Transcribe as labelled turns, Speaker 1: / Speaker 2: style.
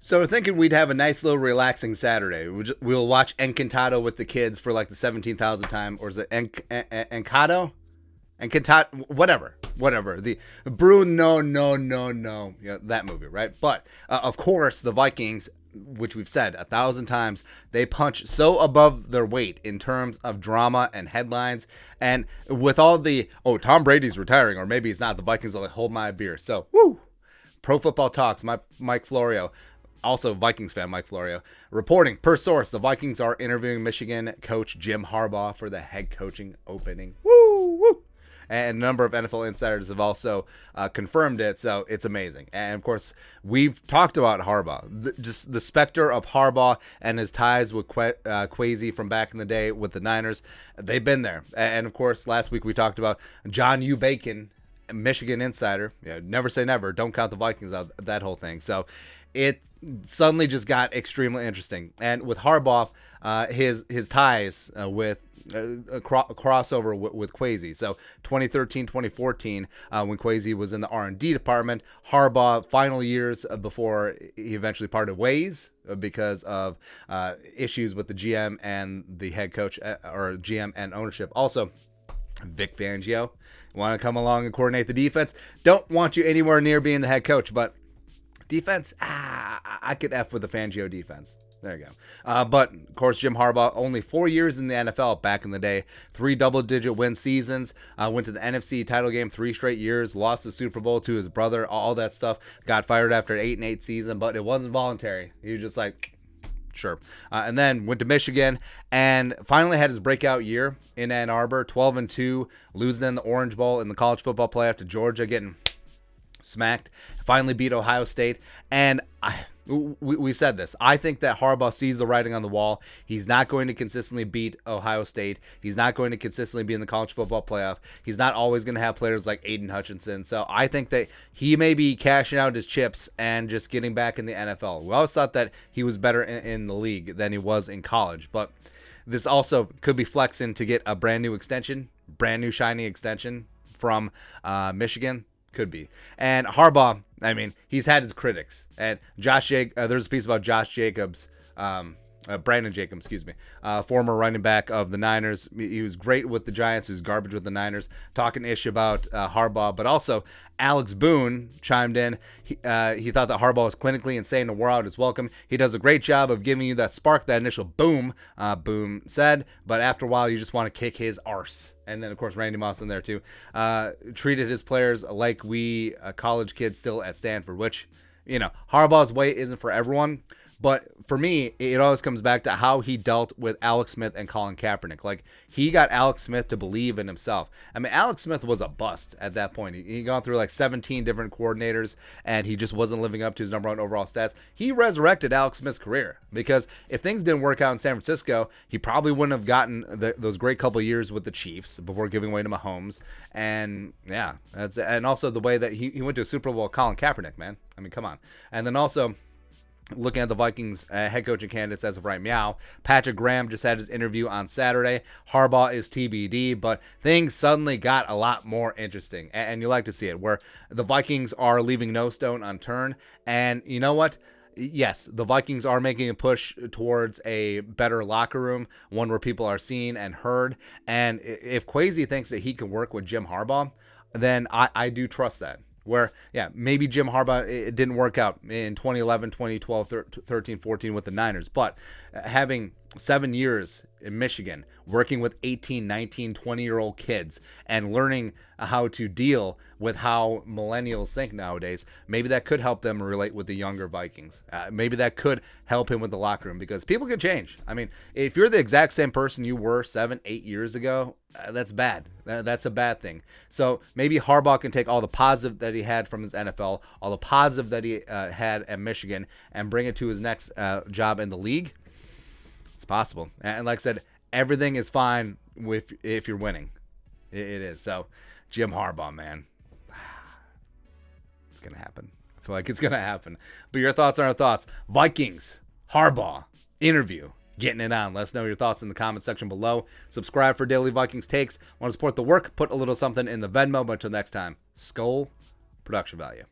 Speaker 1: So we're thinking we'd have a nice little relaxing Saturday. We'll watch Encantado with the kids for like the 17,000th time, or is it Encantado? Encantado, whatever. The Bruno, no, yeah, that movie, right? But of course, the Vikings, which we've said 1,000 times, they punch so above their weight in terms of drama and headlines, and with all the Tom Brady's retiring, or maybe he's not. The Vikings will like, hold my beer. So woo, Pro Football Talks, Mike Florio. Also, Vikings fan Mike Florio, reporting per source, the Vikings are interviewing Michigan coach Jim Harbaugh for the head coaching opening. Woo! And a number of NFL insiders have also confirmed it, so it's amazing. And, of course, we've talked about Harbaugh, just the specter of Harbaugh and his ties with Kwesi from back in the day with the Niners. They've been there. And, of course, last week we talked about John U. Bacon, Michigan insider. Never say never. Don't count the Vikings out, that whole thing. So it suddenly just got extremely interesting. And with Harbaugh, his ties with a crossover with Kwesi. So 2013, 2014, when Kwesi was in the R&D department, Harbaugh, final years before he eventually parted ways because of issues with the GM and the head coach, or GM and ownership. Also, Vic Fangio, want to come along and coordinate the defense. Don't want you anywhere near being the head coach, but defense, I could F with the Fangio defense. There you go. But, of course, Jim Harbaugh, only 4 years in the NFL back in the day. 3 double-digit win seasons. Went to the NFC title game 3 straight years. Lost the Super Bowl to his brother. All that stuff. Got fired after an 8-8 season, but it wasn't voluntary. He was just like, sure. And then went to Michigan and finally had his breakout year in Ann Arbor. 12-2, losing in the Orange Bowl in the college football playoff to Georgia, getting smacked. Finally beat Ohio State. And we said this. I think that Harbaugh sees the writing on the wall. He's not going to consistently beat Ohio State. He's not going to consistently be in the college football playoff. He's not always going to have players like Aiden Hutchinson. So I think that he may be cashing out his chips and just getting back in the NFL. We always thought that he was better in the league than he was in college. But this also could be flexing to get a brand new extension, brand new shiny extension from Michigan. Could be. And Harbaugh, I mean, he's had his critics. And there's a piece about Josh Jacobs, Brandon Jacobs, former running back of the Niners. He was great with the Giants. He was garbage with the Niners. Talking ish about Harbaugh. But also, Alex Boone chimed in. He thought that Harbaugh was clinically insane and wore out his welcome. He does a great job of giving you that spark, that initial boom, Boone said. But after a while, you just want to kick his arse. And then, of course, Randy Moss in there, too. Treated his players like we college kids still at Stanford, which, Harbaugh's way isn't for everyone. But for me, it always comes back to how he dealt with Alex Smith and Colin Kaepernick. Like, he got Alex Smith to believe in himself. I mean, Alex Smith was a bust at that point. He gone through like 17 different coordinators, and he just wasn't living up to his number one overall stats. He resurrected Alex Smith's career, because if things didn't work out in San Francisco, he probably wouldn't have gotten those great couple of years with the Chiefs before giving way to Mahomes. And yeah, and also the way that he went to a Super Bowl with Colin Kaepernick, man. I mean, come on. And then also, looking at the Vikings head coaching candidates as of right now, Patrick Graham just had his interview on Saturday. Harbaugh is TBD, but things suddenly got a lot more interesting, and you like to see it, where the Vikings are leaving no stone unturned. And you know what? Yes, the Vikings are making a push towards a better locker room, one where people are seen and heard. And if Kwesi thinks that he can work with Jim Harbaugh, then I do trust that. Where, yeah, maybe Jim Harbaugh, it didn't work out in 2011, 2012, 13, 14 with the Niners. But having 7 years in Michigan, working with 18, 19, 20-year-old kids, and learning how to deal with how millennials think nowadays, maybe that could help them relate with the younger Vikings. Maybe that could help him with the locker room, because people can change. I mean, if you're the exact same person you were 7, 8 years ago, that's bad. That's a bad thing. So maybe Harbaugh can take all the positive that he had from his NFL, all the positive that he had at Michigan, and bring it to his next job in the league. It's possible. And like I said, everything is fine if you're winning. It is. So Jim Harbaugh, man. It's going to happen. I feel like it's going to happen. But your thoughts are our thoughts. Vikings, Harbaugh, interview. Getting it on. Let us know your thoughts in the comment section below. Subscribe for daily Vikings takes. Want to support the work? Put a little something in the Venmo. But until next time, Skull Production Value.